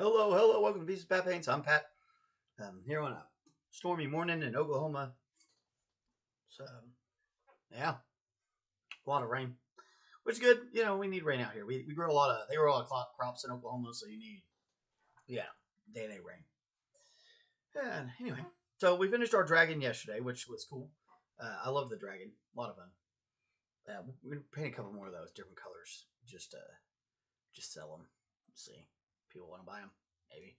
Hello, hello, welcome to Pieces of Pat Paints. I'm Pat. Here on a stormy morning in Oklahoma. So, yeah, a lot of rain, which is good. You know, we need rain out here. We grow a lot of, they grow a lot of crops in Oklahoma, so you need, day-to-day rain. And anyway, so we finished our dragon yesterday, which was cool. I love the dragon, a lot of fun. We're gonna paint a couple more of those different colors, just sell them. See. People want to buy them, maybe.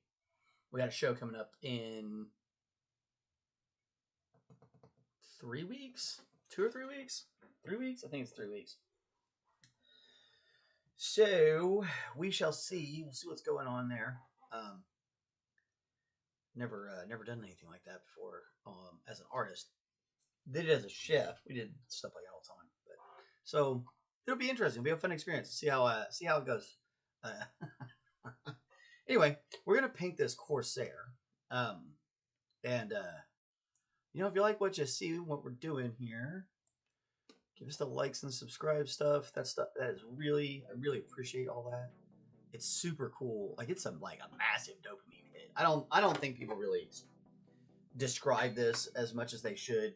We got a show coming up in 3 weeks, 2 or 3 weeks, 3 weeks. I think it's 3 weeks. So we shall see. We'll see what's going on there. Never done anything like that before. As an artist, did it as a chef. We did stuff like that all the time. But so it'll be interesting. It'll be a fun experience. See how it goes. Anyway, we're gonna paint this Corsair, and you know, if you like what you see, what we're doing here, give us the likes and subscribe stuff. That is really, I really appreciate all that. It's super cool. Like it's a massive dopamine hit. I don't think people really describe this as much as they should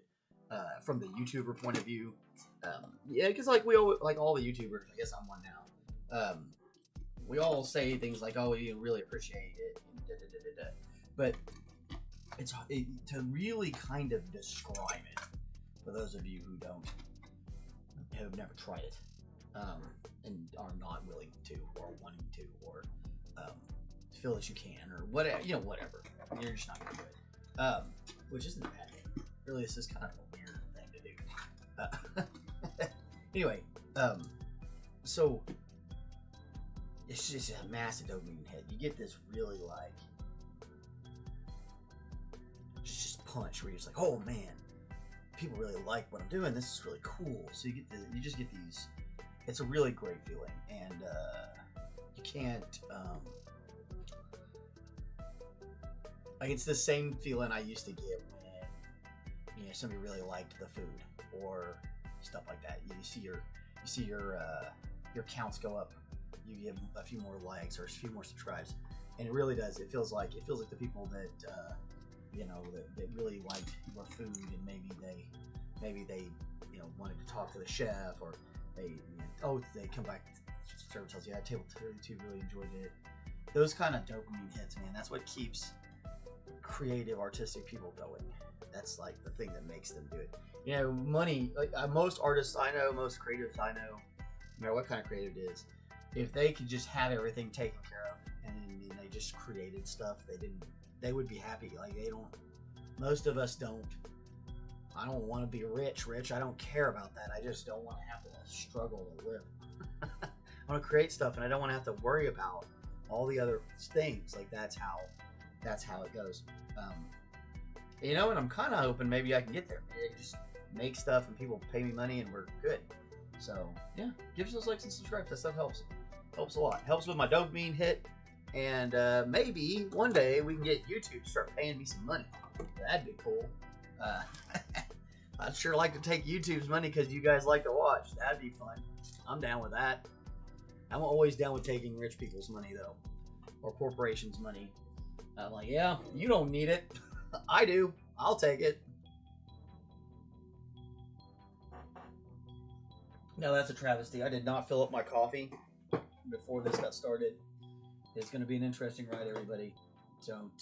from the YouTuber point of view. Yeah, because like all the YouTubers, I guess I'm one now. We all say things like, "Oh, we really appreciate it," but to really kind of describe it for those of you who have never tried it, and are not willing to, or wanting to, or feel that you can, or whatever, whatever. You're just not gonna do it, which isn't a bad thing. Really, this is kind of a weird thing to do. Anyway, so. It's just a massive dopamine hit. You get this really just punch where you're just like, oh man, people really like what I'm doing. This is really cool. So you just get these. It's a really great feeling, and you can't. It's the same feeling I used to get when somebody really liked the food or stuff like that. You see your counts go up. You give a few more likes or a few more subscribes, and it really does. It feels like the people that that really liked your food, and maybe they wanted to talk to the chef, or they come back. The server tells you, Table 32 really enjoyed it. Those kind of dopamine hits, man. That's what keeps creative, artistic people going. That's like the thing that makes them do it. Money. Most artists I know, most creatives I know, no matter what kind of creative it is. If they could just have everything taken care of, and they just created stuff, they would be happy. Like they don't. Most of us don't. I don't want to be rich. I don't care about that. I just don't want to have to struggle to live. I want to create stuff, and I don't want to have to worry about all the other things. Like that's how it goes. And I'm kind of hoping maybe I can get there. Maybe I just make stuff, and people pay me money, and we're good. So yeah, give us those likes and subscribe. That stuff helps. Helps a lot. Helps with my dopamine hit, and maybe one day we can get YouTube to start paying me some money. That'd be cool. I'd sure like to take YouTube's money because you guys like to watch. That'd be fun. I'm down with that. I'm always down with taking rich people's money though, or corporations' money. I'm like, yeah, you don't need it. I do. I'll take it. No, that's a travesty. I did not fill up my coffee before this got started. It's going to be an interesting ride, everybody. Don't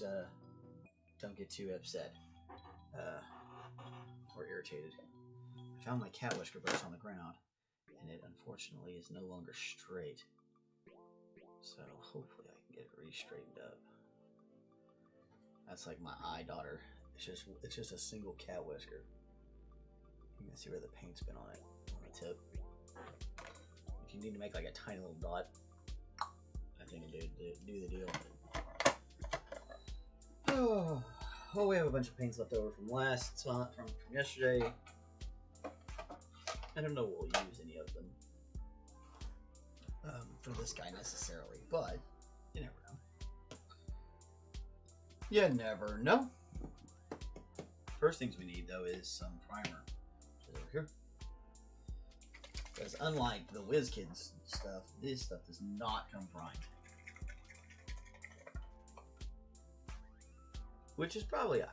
get too upset or irritated. I found my cat whisker brush on the ground, and it unfortunately is no longer straight. So hopefully I can get it re-straightened up. That's like my eye daughter. It's just a single cat whisker. You can see where the paint's been on it, on the tip. If you need to make like a tiny little dot, I think it'd do the deal. Oh, we have a bunch of paints left over from last time, from yesterday. I don't know we'll use any of them for this guy necessarily, but you never know. You never know. First things we need though is some primer. Over here. Because unlike the WizKids stuff, this stuff does not come primed. Which is probably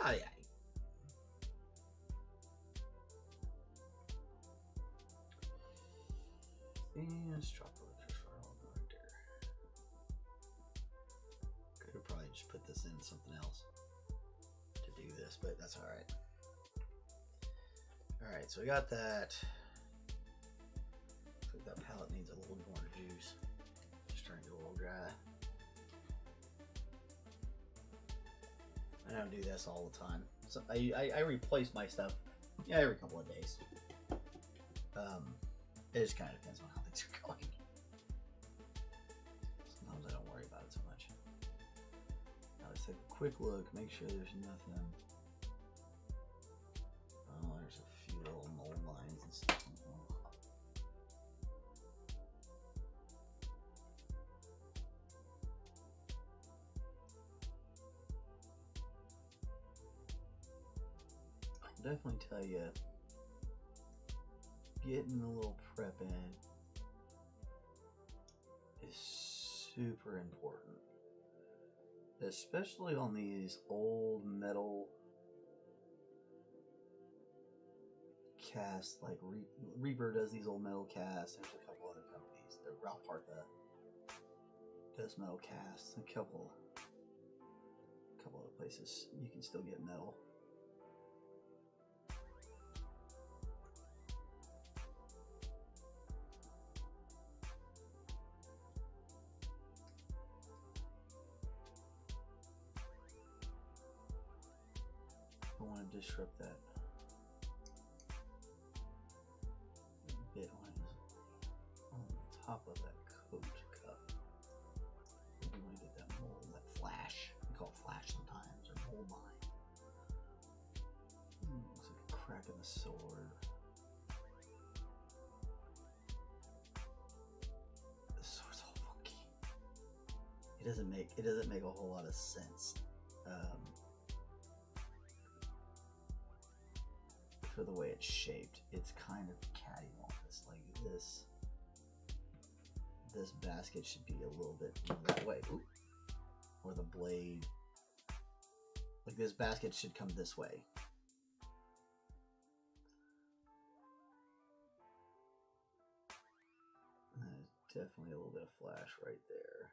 aye. And let's drop a little right there. Could have probably just put this in something else to do this, but that's alright. Alright, so we got that. I think that palette needs a little more juice. Just trying to get a little dry. I don't do this all the time. So I replace my stuff, yeah, every couple of days. It just kind of depends on how things are going. Sometimes I don't worry about it so much. Now let's take a quick look, make sure there's nothing. Oh, there's a few little mold lines and stuff. I'll definitely tell you, getting a little prep in is super important, especially on these old metal casts. Like Reaper does these old metal casts. There's a couple other companies. The Ralph Hartha does metal casts. A couple other places you can still get metal. I want to disrupt that bit on the top of that coat cup. We want to get that mold, that flash. We call it flash sometimes, or mold line. Looks like a crack in the sword. The sword's all funky. It doesn't make a whole lot of sense. For the way it's shaped, it's kind of cattywampus. Like this basket should be a little bit that way. Ooh. Or the blade, like this basket should come this way. There's definitely a little bit of flash right there.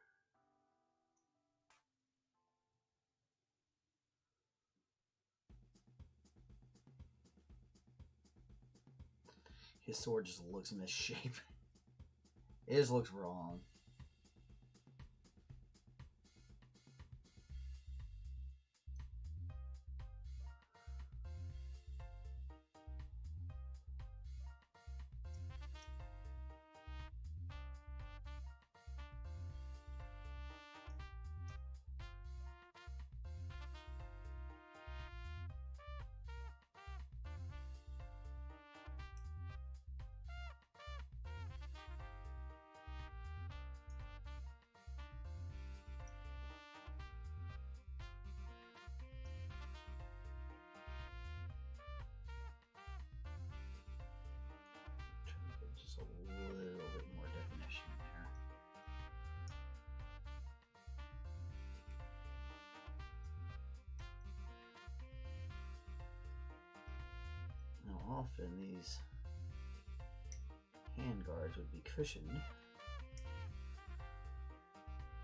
His sword just looks in this shape. It just looks wrong. Just a little bit more definition there. Now often these hand guards would be cushioned,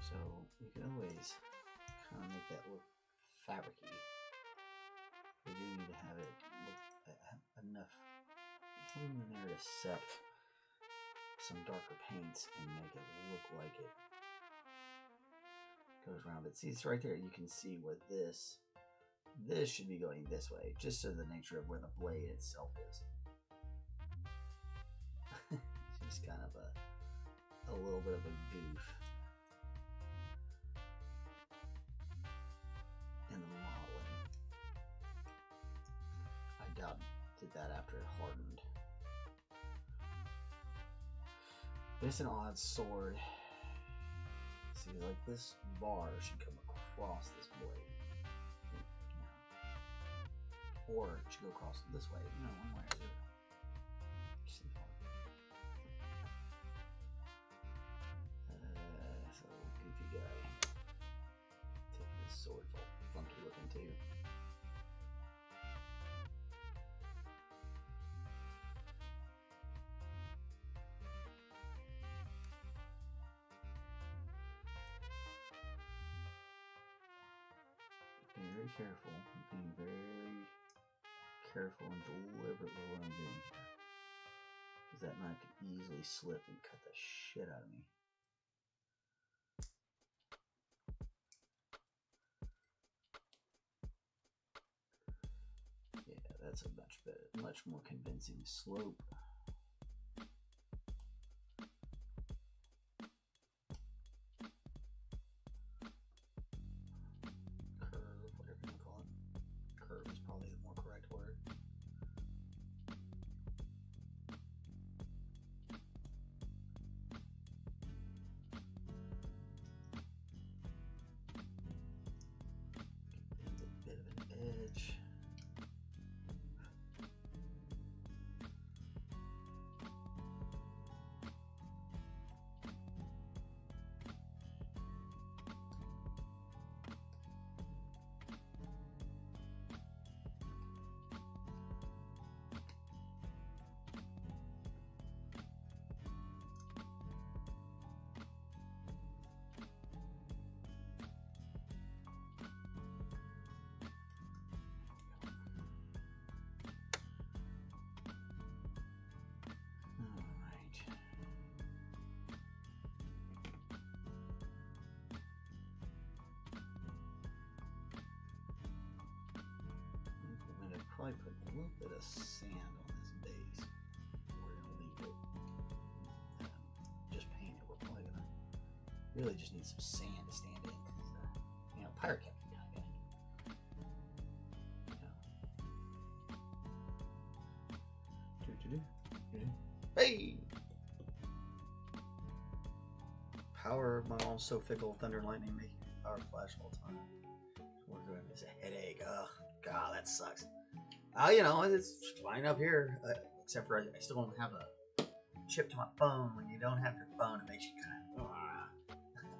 so you can always kind of make that look fabricy. We do need to have it something in there to set some darker paints and make it look like it goes around. But see, it's right there. You can see where this should be going this way, just so the nature of where the blade itself is. It's just kind of a little bit of a goof in the modeling. I doubt did that after it hardened. But it's an odd sword. See, like this bar should come across this blade. Or it should go across this way, you know, one way or the other. So goofy guy. Taking his sword, funky looking too. Very careful. I'm being very careful and deliberate with what I'm doing here. Because that knife could easily slip and cut the shit out of me. Yeah, that's a much more convincing slope. Probably put a little bit of sand on this base. We're gonna leave it. Just paint it. We're probably gonna really just need some sand to stand in. You know, pirate captain kind of. You know. Hey! Power. My mom's so fickle. Thunder and lightning making power flash all the time. We're going to miss a headache. Oh God, that sucks. You know, it's fine up here, except for I still don't have a chip to my phone. When you don't have your phone, it makes you kind of,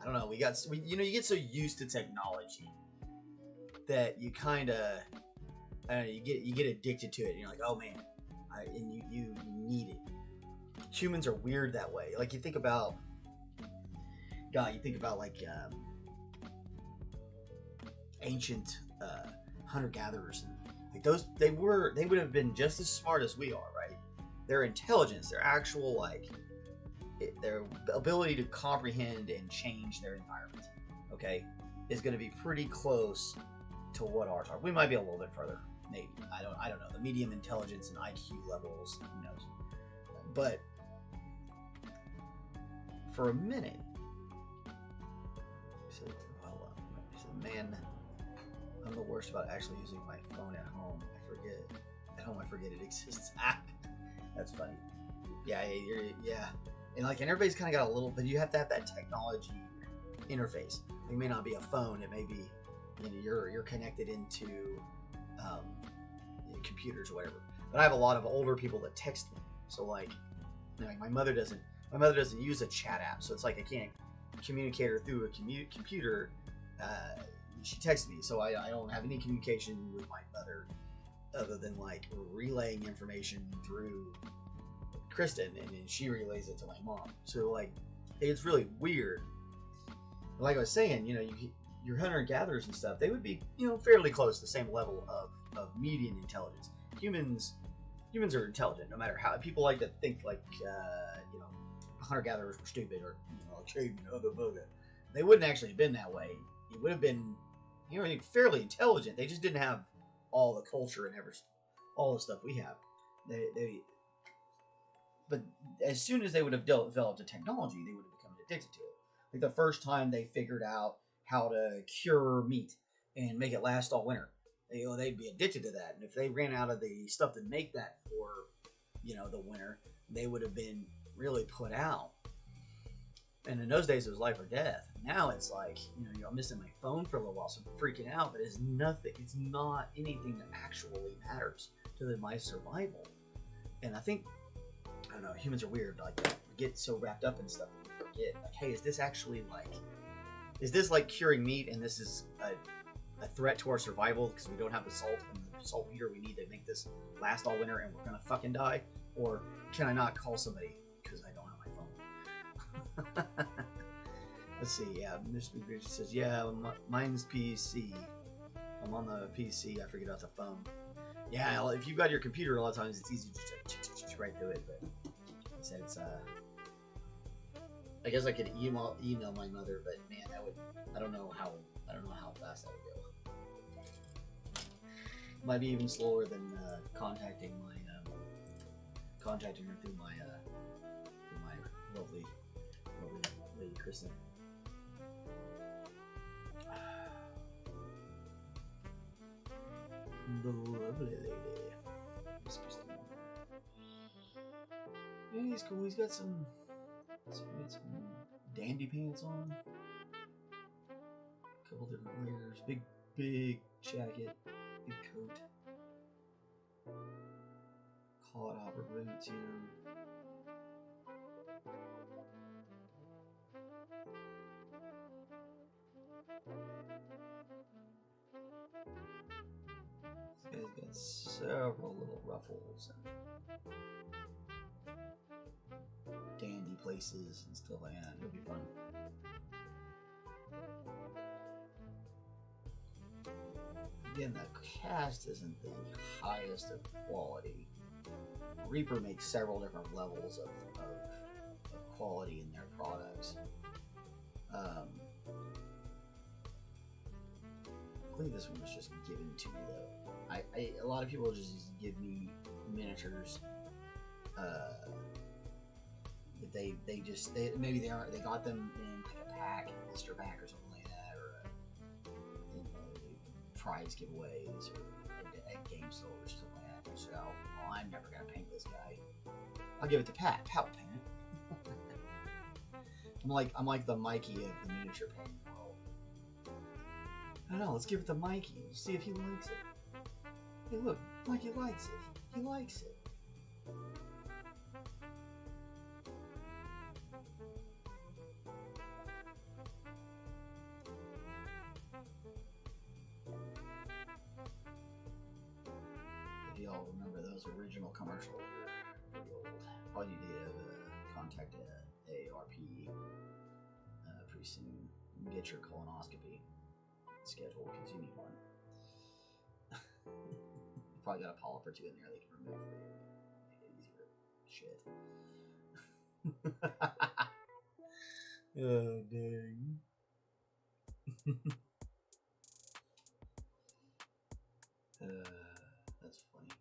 I don't know. You know, you get so used to technology that you kind of, I don't know, you get addicted to it. And you're like, oh man, and you need it. Humans are weird that way. Like you think about like ancient hunter-gatherers. Like those, they would have been just as smart as we are, right? Their intelligence, their actual their ability to comprehend and change their environment, okay, is going to be pretty close to what ours are. We might be a little bit further, maybe. I don't know. The medium intelligence and IQ levels, who knows? But for a minute, he said, man, I'm the worst about actually using my phone at home. I forget it exists. That's funny. Yeah. And everybody's kind of got a little, but you have to have that technology interface. It may not be a phone. It may be, you know, you're connected into computers or whatever. But I have a lot of older people that text me. So like my mother doesn't use a chat app. So it's like I can't communicate her through a computer. She texts me, so I don't have any communication with my mother other than like relaying information through Kristen, and then she relays it to my mom. So like, it's really weird. Like I was saying, you know, your hunter and gatherers and stuff, they would be, you know, fairly close to the same level of median intelligence. Humans, humans are intelligent, no matter how. People like to think like, hunter-gatherers were stupid, or, like, hey, they wouldn't actually have been that way. It would have been, fairly intelligent. They just didn't have all the culture and all the stuff we have. But as soon as they would have developed a technology, they would have become addicted to it. Like the first time they figured out how to cure meat and make it last all winter, they'd be addicted to that. And if they ran out of the stuff to make that for, the winter, they would have been really put out. And in those days, it was life or death. Now it's like, I'm missing my phone for a little while, so I'm freaking out. But it's nothing. It's not anything that actually matters to my survival. And I think, I don't know, humans are weird like that. We get so wrapped up in stuff that we forget. Like, hey, is this like curing meat, and this is a threat to our survival because we don't have the salt and the saltpeter we need to make this last all winter, and we're gonna fucking die? Or can I not call somebody because I don't have my phone? Let's see. Yeah, Mr. McBeardsly says, yeah, mine's PC. I'm on the PC. I forget about the phone. Yeah, if you've got your computer, a lot of times it's easy just to right through it. But I said it's I guess I could email my mother, but man, that would I don't know how fast that would go. Might be even slower than contacting her through my lovely lady Kristen. The lovely lady. Yeah, he's cool. He's got some dandy pants on. A couple different layers. Big jacket. Big coat. Clodhopper boots, This guy's got several little ruffles and dandy places and stuff like that. It'll be fun. Again, the cast isn't the highest of quality. Reaper makes several different levels of quality in their products. I believe this one was just given to me though. A lot of people just give me miniatures. They got them in like a pack, a blister pack or something like that, or prize giveaways or at game stores or something like that. So I'm never gonna paint this guy. I'll give it to Pat. Pat will paint it. I'm like the Mikey of the miniature painting world. I don't know. Let's give it to Mikey. We'll see if he likes it. Hey, look, Mikey likes it. He likes it. If y'all remember those original commercials, pretty old. All you did contact AARP pretty soon. Get your colonoscopy scheduled because you need one. You probably got a polyp or two in there they can remove for you. Make it easier. Shit. Oh, dang. That's funny.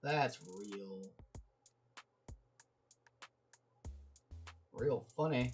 That's real funny.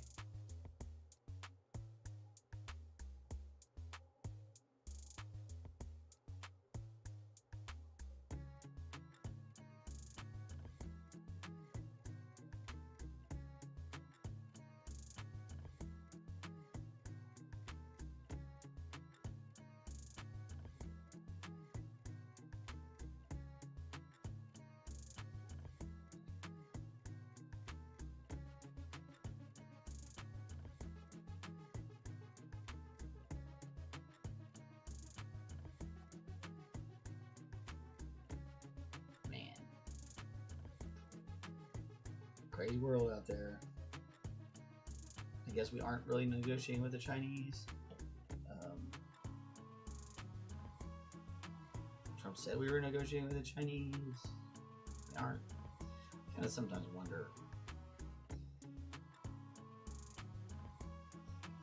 Crazy world out there. I guess we aren't really negotiating with the Chinese. Trump said we were negotiating with the Chinese. They aren't. I kind of sometimes wonder,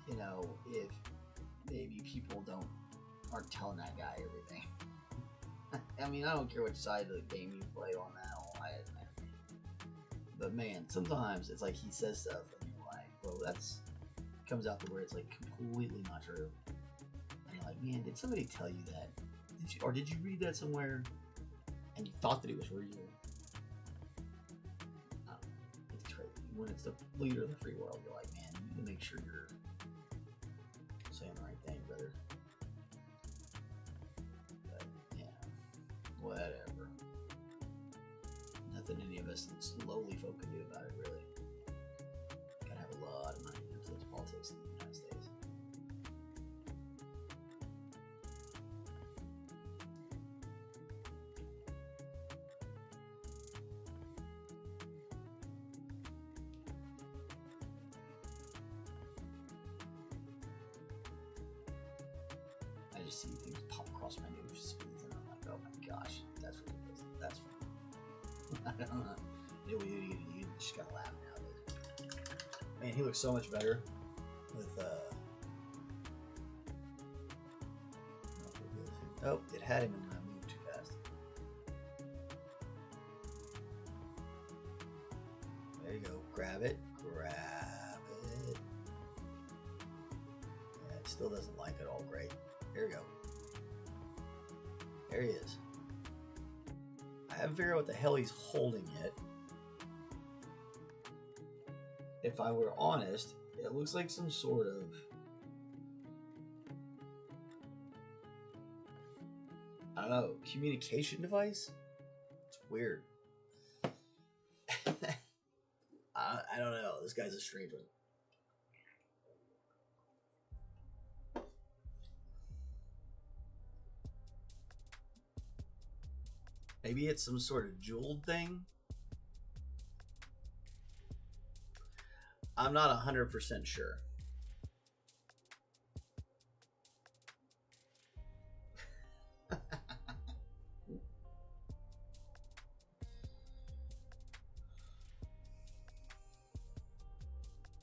you know, if maybe people aren't telling that guy everything. I mean, I don't care which side of the game you play on that whole but man, sometimes it's like he says stuff and you're like, well, that's comes out to where it's like completely not true. And you're like, man, did somebody tell you that? Did you read that somewhere and you thought that it was real? It's crazy. When it's the leader of the free world, you're like, man, you need to make sure you're saying the right thing, brother. But yeah, whatever. Nothing any of us lowly folk can do about it, really. Gotta have a lot of money to influence politics in the United States. I just see things pop across my news feeds and I'm like, oh my gosh, that's ridiculous. That's I don't know. You just gotta laugh now. Man, he looks so much better with oh, it had him and I moved too fast. There you go. Grab it. Grab it. Yeah, it still doesn't like it all great. There we go. There he is. I haven't figured out what the hell he's holding yet. If I were honest, it looks like some sort of I don't know, communication device? It's weird. I don't know. This guy's a strange one. Maybe it's some sort of jeweled thing. I'm not 100% sure.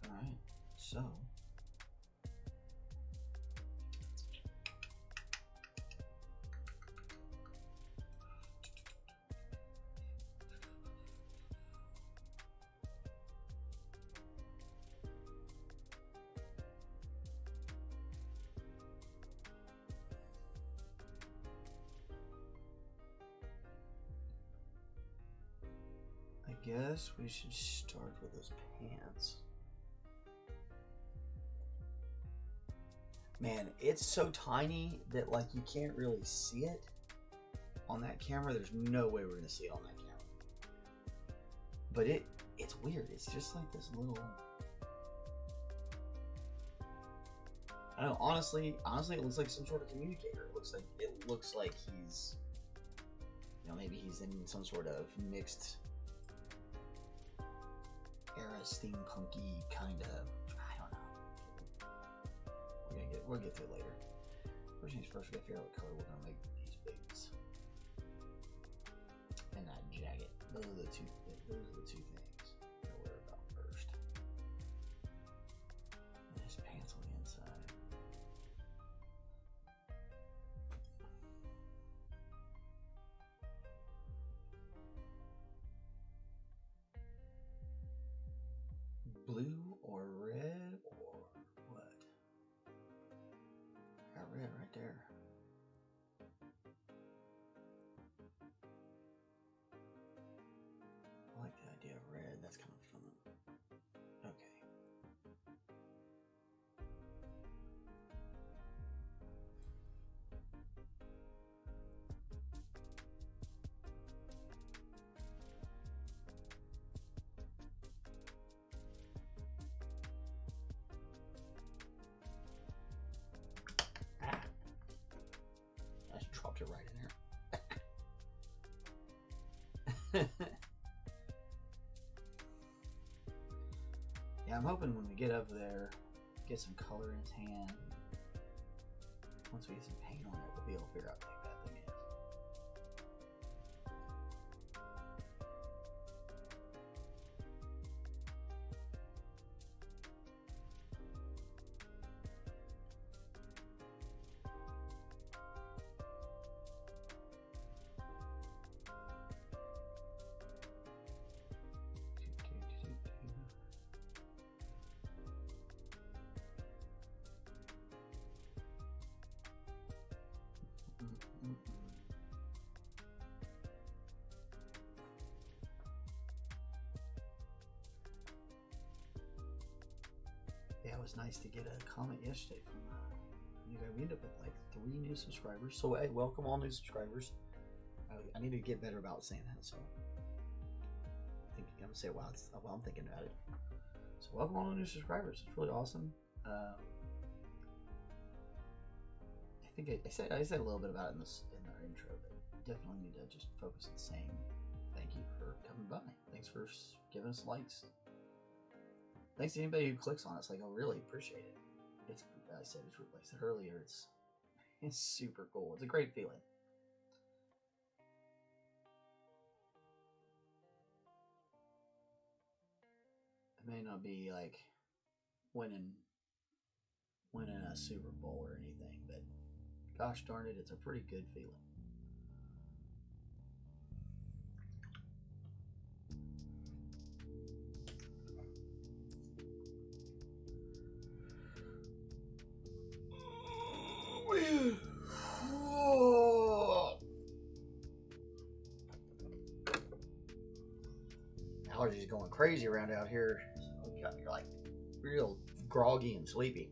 Alright, so I guess we should start with those pants. Man, it's so tiny that like you can't really see it on that camera. There's no way we're gonna see it on that camera. But it's weird. It's just like this little. I don't know. Honestly, it looks like some sort of communicator. It looks like he's, you know, maybe he's in some sort of mixed era steampunky kind of. I don't know. We'll get to it later. First things first, we gotta figure out what color we're gonna make these bigs and that jacket. Those are the two things to worry about first. And his pants on the inside. Blue or red or what? I got red right there. I like the idea of red. That's kind of fun. Okay. Dropped it right in there. Yeah, I'm hoping when we get up there, get some color in his hand. Once we get some paint on it, we'll be able to figure out what that thing is. was nice to get a comment yesterday from you guys. We ended up with like 3 new subscribers. So hey, welcome all new subscribers. I need to get better about saying that. So I think I'm gonna say it while I'm thinking about it. So welcome all new subscribers. It's really awesome. I think I said a little bit about it in our intro, but definitely need to just focus on saying thank you for coming by. Thanks for giving us likes. Thanks to anybody who clicks on us. Like, I really appreciate it. It's, like I said earlier, it's super cool. It's a great feeling. It may not be like winning a Super Bowl or anything, but gosh darn it, it's a pretty good feeling. Allergies going crazy around out here. You're like real groggy and sleepy.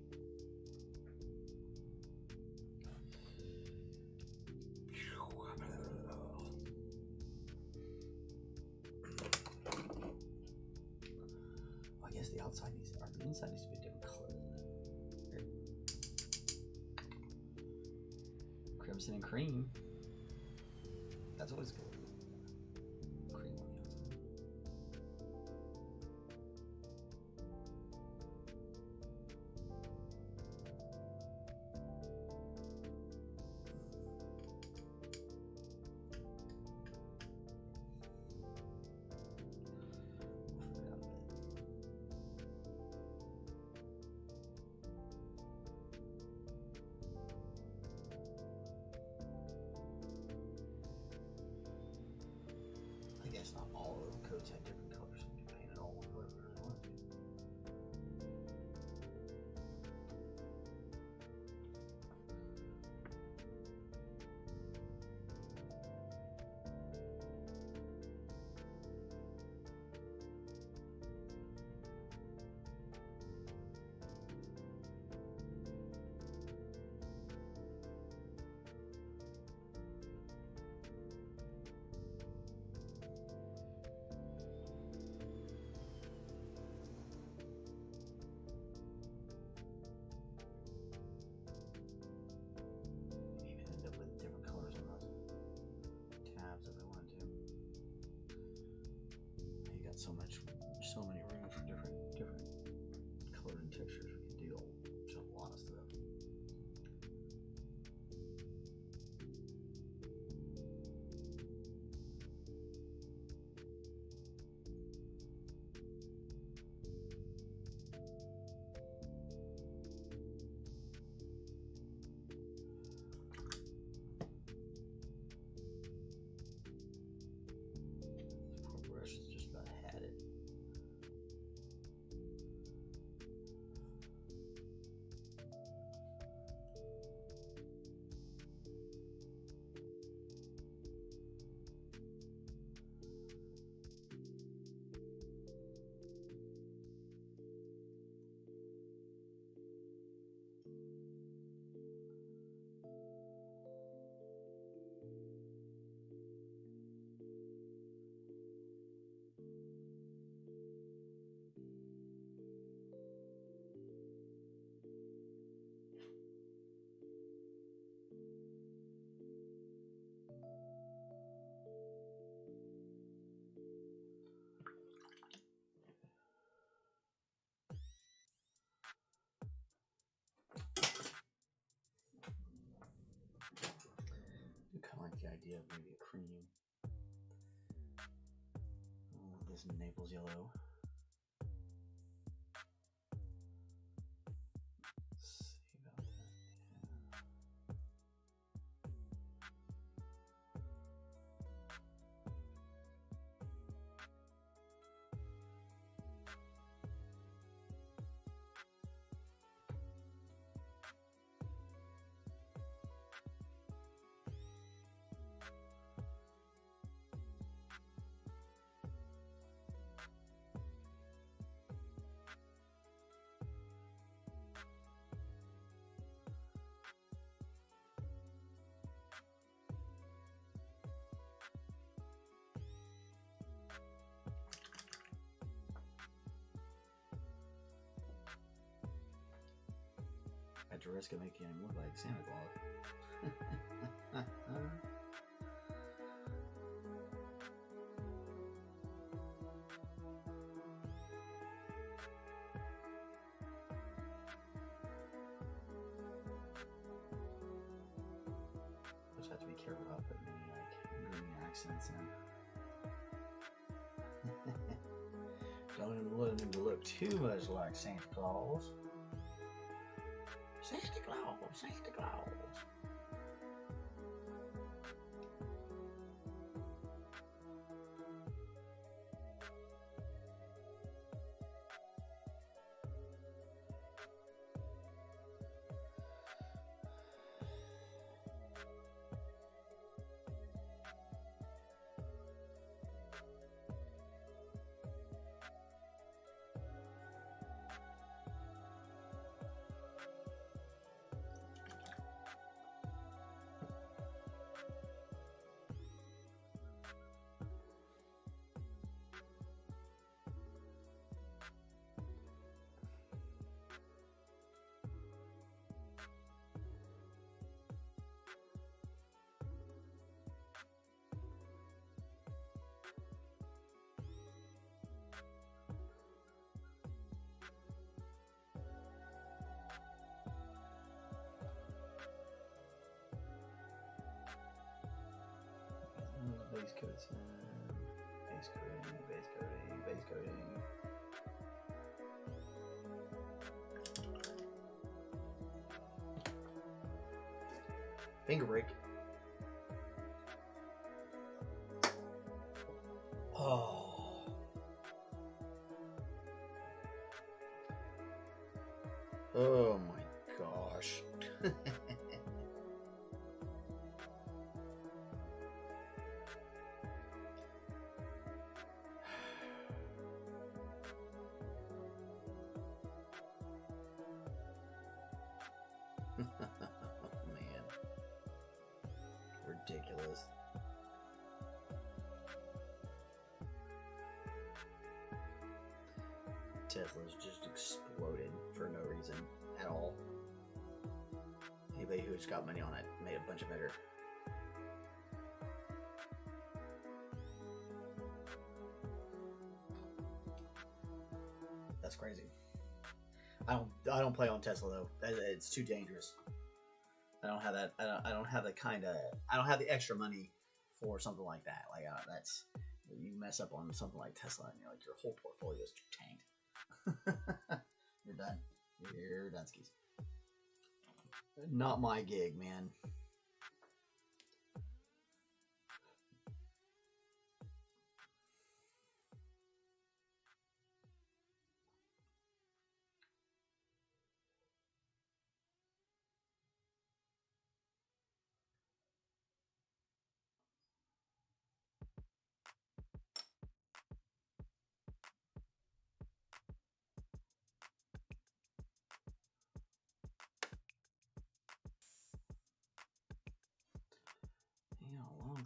I guess the outside the inside needs to be a different color. Crimson and cream. That's always good. Cream on the outside. I guess not all of the coats have different colors. You can paint it all one color if you really want to. So many rooms for different color and textures. We can do a lot of stuff. The brush is just about had it. I kind of like the idea of maybe a cream. This Naples yellow. Let's see about that. the risk of making him look like Santa Claus. Just have to be careful about putting any like green accents in. Don't want him to look too much like Santa Claus. Santa Claus, Santa Claus. Base coats in, base coating, base coating, base coating. Finger break. Oh. Oh my gosh. Man, ridiculous. Tesla's just exploded for no reason at all. Anybody who's got money on it made a bunch of better. That's crazy. I don't play on Tesla though. It's too dangerous. I don't have that. I don't have the kind of. I don't have the extra money for something like that. Like that's you mess up on something like Tesla, and you're like your whole portfolio is tanked. You're done. You're done, skis. Not my gig, man.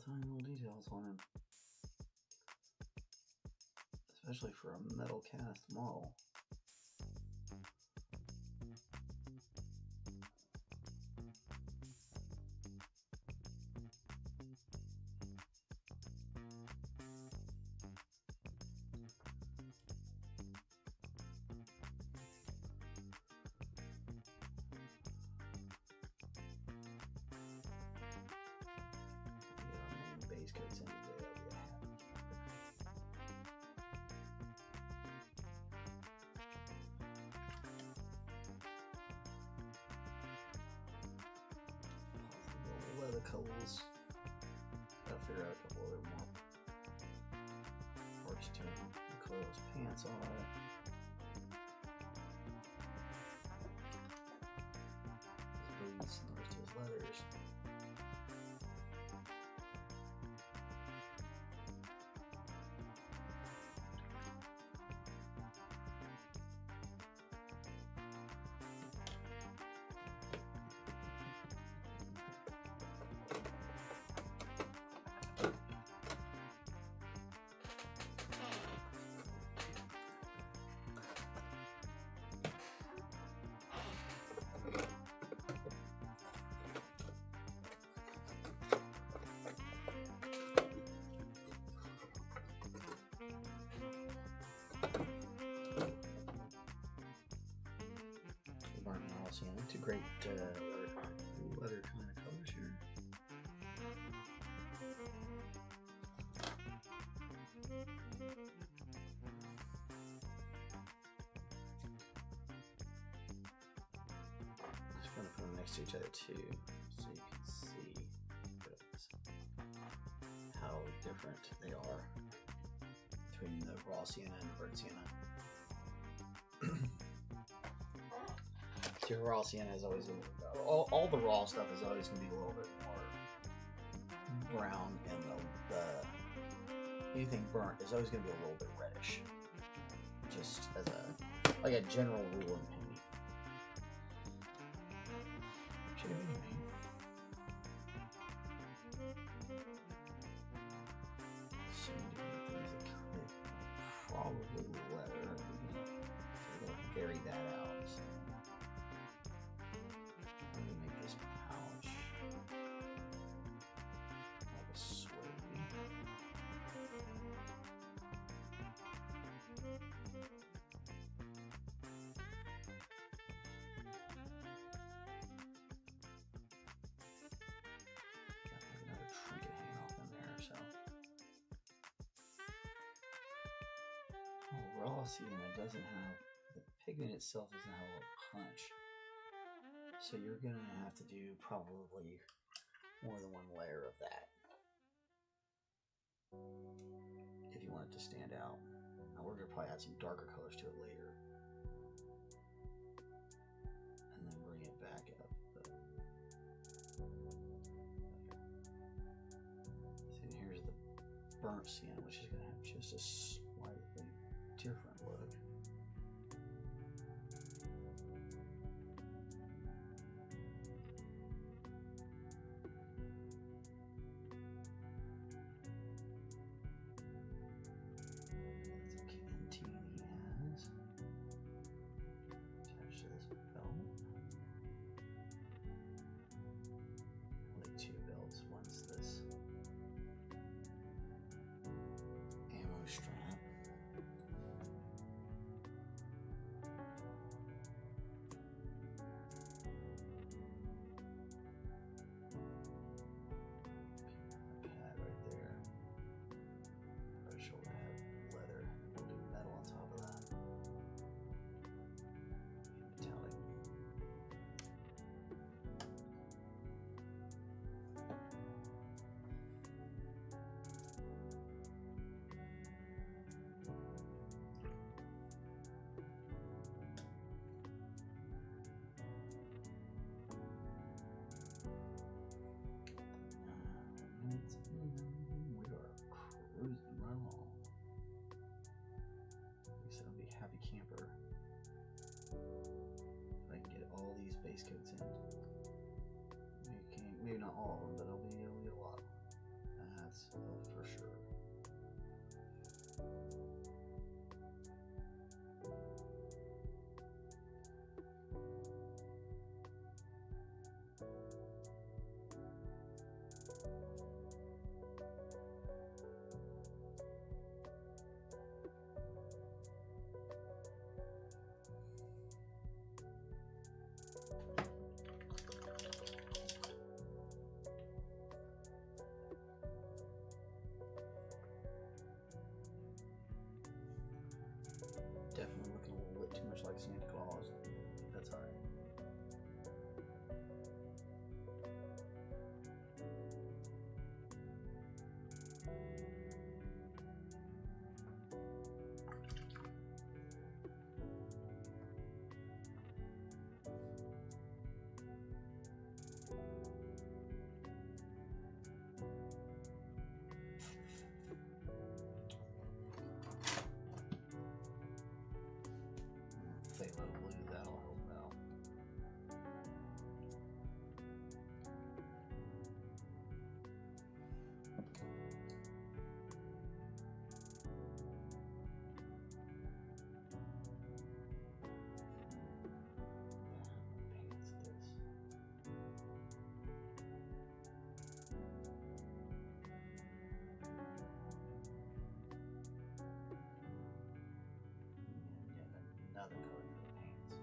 Tiny little details on him, especially for a metal cast model. Base coats in today, I'll be happy. Possible leather colors. Gotta figure out a couple other more parts to color those pants on it. His boots and the rest of his leathers. Burnt raw sienna. Two great leather kind of colors here. Just going to put them next to each other too, so you can see how different they are between the raw sienna and the burnt sienna. So raw sienna is always all the raw stuff is always going to be a little bit more brown, and the anything burnt is always going to be a little bit reddish. Just as a general rule in painting. Probably leather. We're going to vary that out. So I'm going to make this pouch like a suede. Got another trinket hanging off in there, so. Raw sienna doesn't have, the pigment itself doesn't have a little punch. So you're going to have to do probably more than one layer of that if you want it to stand out. Now we're going to probably add some darker colors to it later. And then bring it back up. So here's the burnt sienna, which is going to have just a slightly different look. Attach to this belt. Only two belts. One's this ammo strap. We are cruising right along. Like I said, I'll be a happy camper if I can get all these base coats in. Maybe not all of them, but it'll be a lot of them. That's for sure. Definitely looking a little bit too much like Santa Claus. That's alright. Phthalo blue, that'll help out. another color for the pants.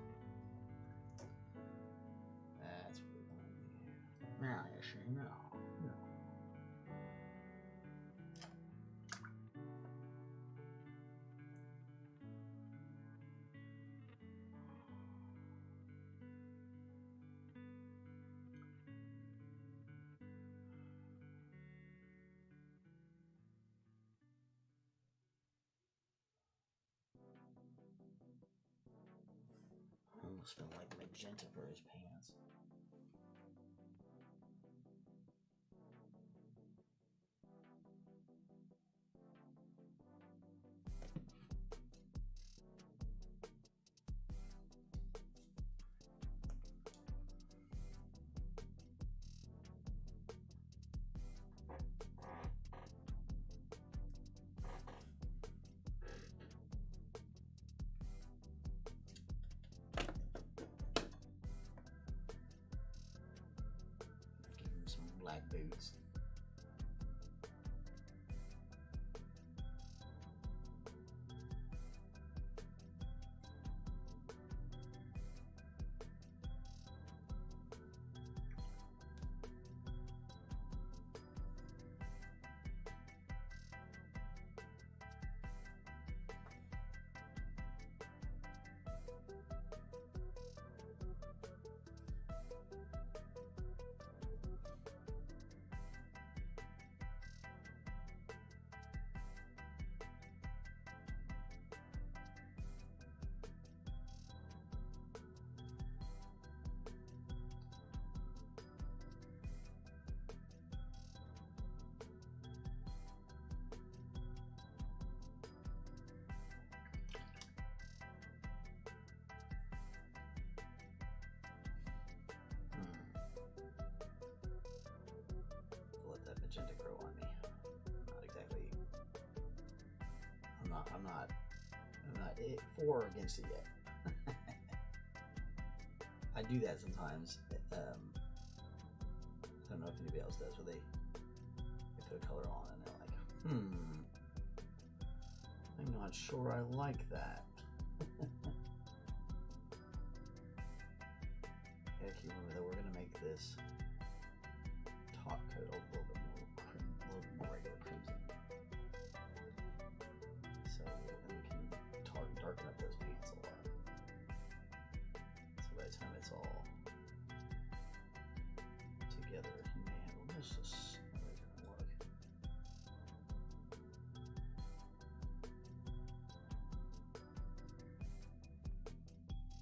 That's what we want to do. Now, no. Almost feel like magenta for his pants. Black boots. Let that magenta grow on me. Not exactly. I'm not for or against it yet. I do that sometimes. I don't know if anybody else does, where they put a color on and they're like, I'm not sure I like that. Heck, you remember that we're gonna make this top coat a little bit more regular crimson. So then we can darken up those pants a lot. So by the time it's all together, you may have almost a slightly different look.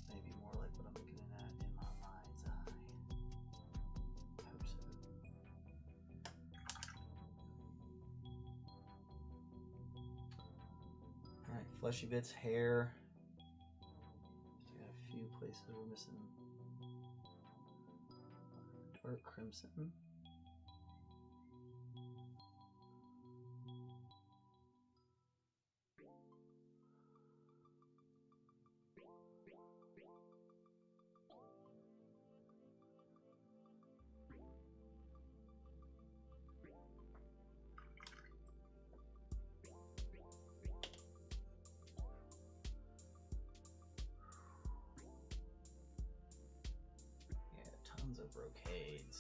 Maybe more like what I'm looking at in my mind's eye. I hope so. Alright, fleshy bits, hair. Just got a few places we're missing. Dark crimson. Tons of brocades.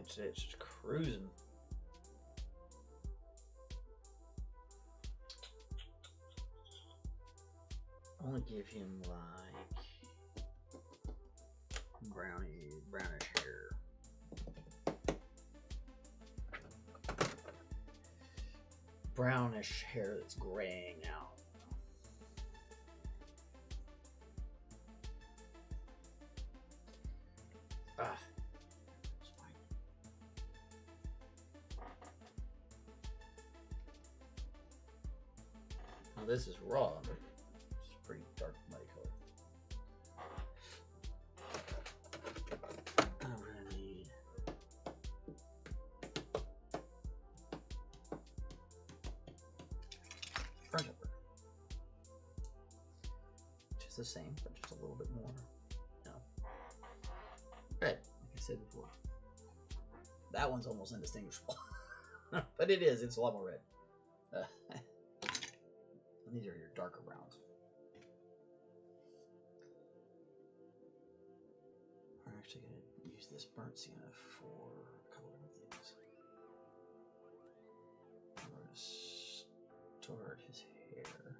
It's just cruising. I want to give him like brownish hair. Brownish hair that's graying out. Now this is raw, but it's pretty dark, muddy color. Now we're gonna need burnt pepper, which is the same, but just a little bit more. No, red, like I said before. That one's almost indistinguishable, but it is. It's a lot more red. And these are your darker browns. We're actually going to use this burnt sienna for a couple of things. We're going to start his hair.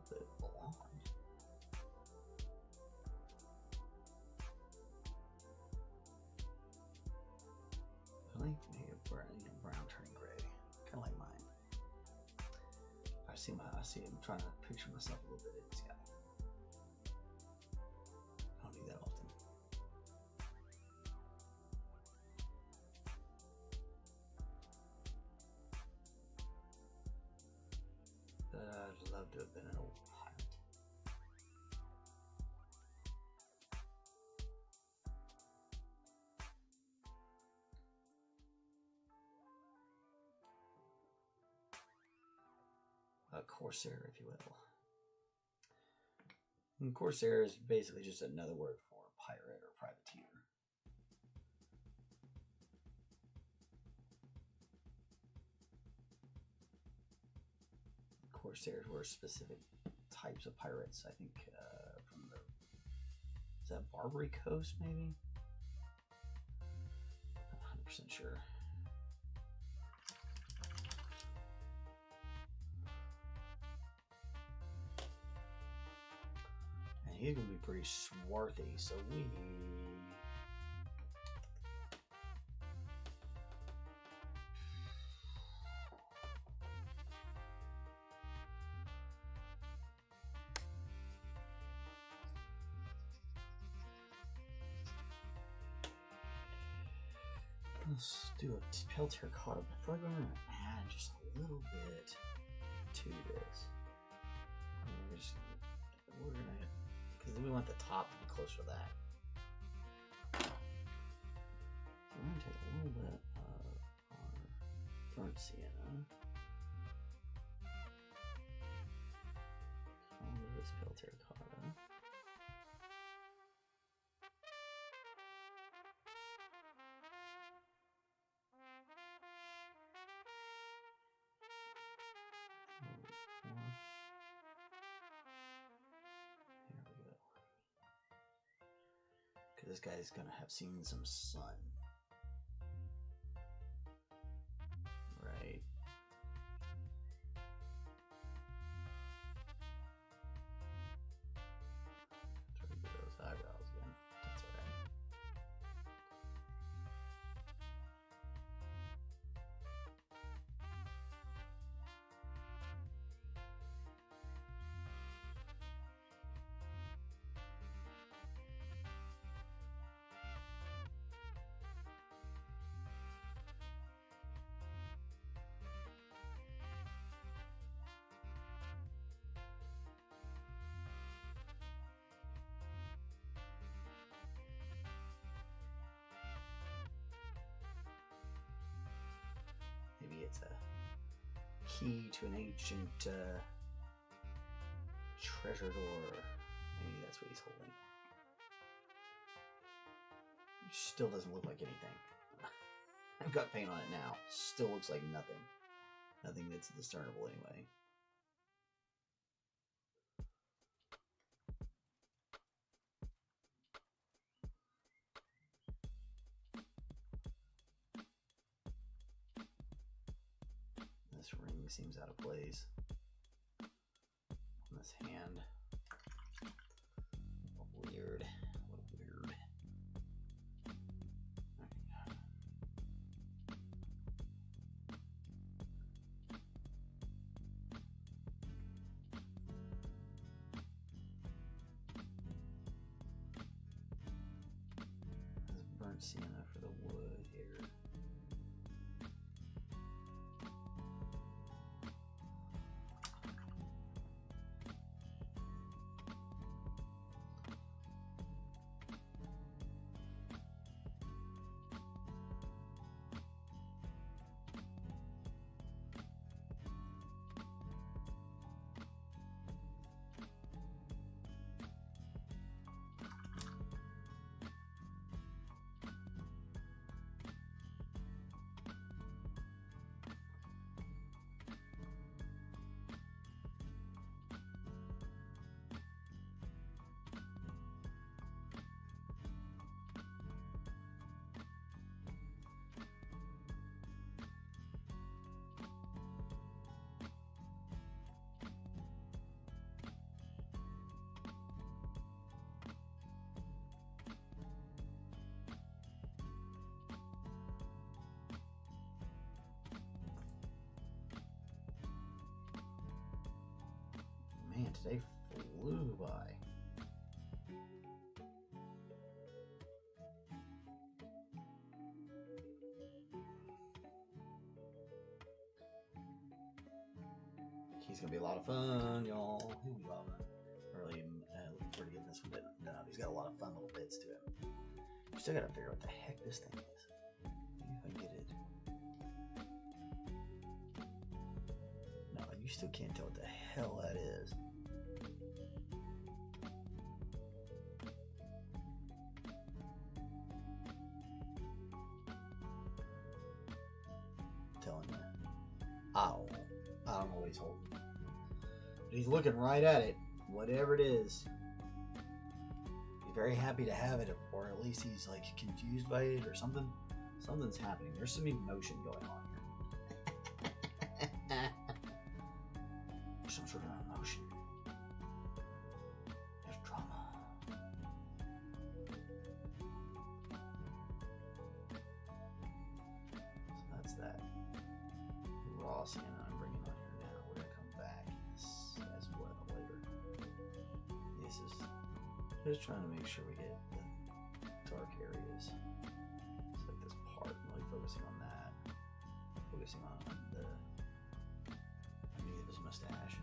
Bit blonde. Really? Maybe a brown turning gray. Kind of like mine. I see him trying to picture myself a little bit in this guy. I don't do that often. But I'd love to have been an old pirate. A Corsair, if you will. And Corsair is basically just another word for pirate or privateer. Corsairs were specific types of pirates, I think, from the, is that Barbary Coast, maybe? I'm not 100% sure. And he's going to be pretty swarthy, so we... Let's do a pale terracotta, but I feel like we're going to add just a little bit to this. We're going to, because we want the top to be closer to that. So we're going to take a little bit of our burnt sienna. All of this pale terracotta. This guy's gonna have seen some sun, right? Try to get those eyebrows again. That's all right. Maybe it's a key to an ancient treasure door. Maybe that's what he's holding. Still doesn't look like anything. I've got paint on it now. Still looks like nothing. Nothing that's discernible anyway. This ring seems out of place on this hand. burnt sienna for the wood here. Man, today flew by. He's gonna be a lot of fun, y'all. He'll be a lot of fun. Really looking forward to getting this one bit done. He's got a lot of fun little bits to him. We still gotta figure out what the heck this thing is. See if I can get it. No, you still can't tell what the hell that is. Telling you. I don't know what he's holding. But he's looking right at it. Whatever it is. He's very happy to have it, or at least he's like confused by it or something. Something's happening. There's some emotion going on here. There's some sort of emotion. There's drama. So that's that. Raw sienna I'm bringing on here now. We're gonna come back as well later. This is just trying to make sure we get the dark areas. It's like this part, really focusing on that. Focusing on the underneath of his mustache.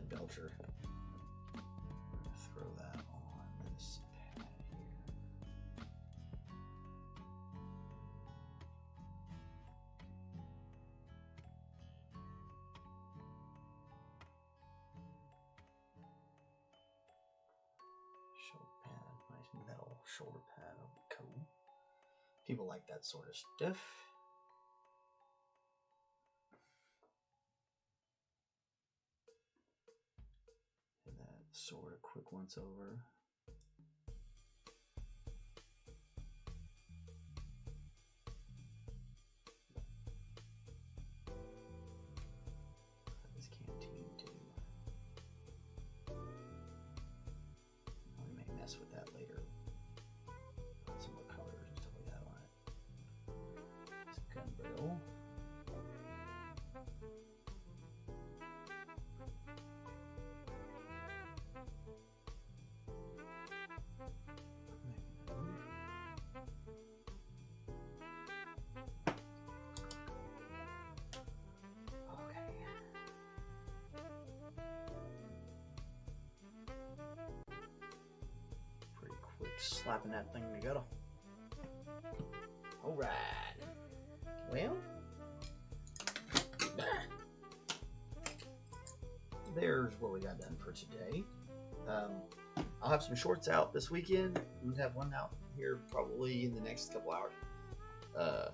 Belcher. We're going to throw that on this pad here. Shoulder pad, nice metal shoulder pad, that'll be cool. People like that sort of stuff. Sort of quick once over. This canteen too. We may mess with that later. Put some more colors and stuff like that on it. Some gun barrel. Slapping that thing together. All right. Well, there's what we got done for today. I'll have some shorts out this weekend. We'll have one out here probably in the next couple hours. Got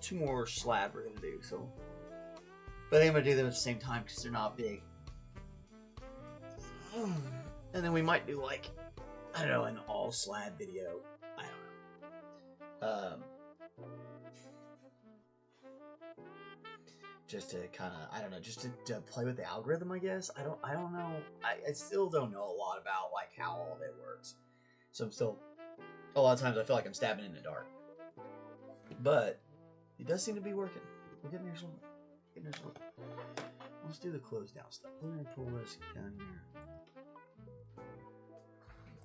2 more slab we're gonna do. So, but I think I'm gonna do them at the same time because they're not big. And then we might do like, I don't know, an all slab video. I don't know. just to kind of, I don't know, just to play with the algorithm, I guess. I don't know. I still don't know a lot about like how all of it works. So I'm still, a lot of times I feel like I'm stabbing in the dark. But it does seem to be working. We're getting there slowly. Getting there slowly. Let's do the close down stuff. We're gonna pull this down here.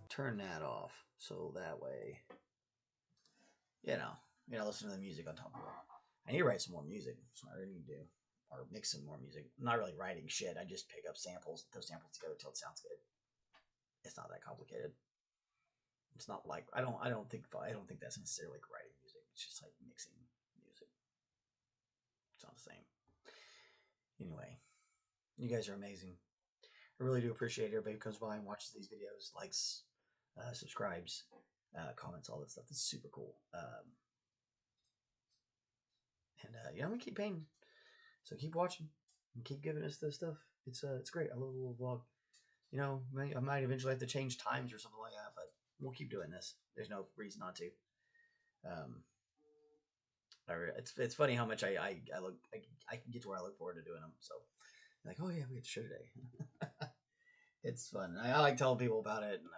Turn that off so that way, listen to the music on top of it. I need to write some more music. That's what I really need to do. Or mix some more music. I'm not really writing shit. I just pick up samples, throw samples together till it sounds good. It's not that complicated. It's not like I don't think that's necessarily like writing music. It's just like mixing music. It's not the same. Anyway, you guys are amazing. I really do appreciate everybody who comes by and watches these videos, likes, subscribes, comments, all that stuff. This is super cool. And I'm gonna keep painting. So keep watching and keep giving us this stuff. It's great. I love a little vlog. I might eventually have to change times or something like that, but we'll keep doing this. There's no reason not to. It's funny how much I can get to where I look forward to doing them. So like, oh yeah, we had a show today. It's fun. I like telling people about it. And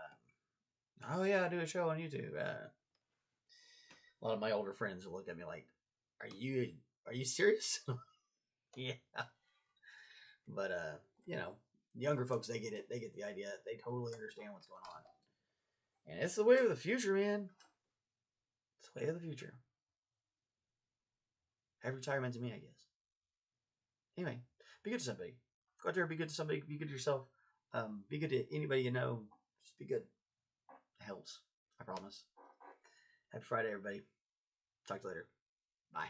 oh yeah, I do a show on YouTube. A lot of my older friends will look at me like, are you serious? Yeah. But younger folks, they get it. They get the idea. They totally understand what's going on. And it's the way of the future, man. It's the way of the future. Have retirement to me, I guess. Anyway, be good to somebody. Go out there, be good to somebody. Be good to yourself. Be good to anybody you know. Just be good. It helps. I promise. Happy Friday, everybody. Talk to you later. Bye.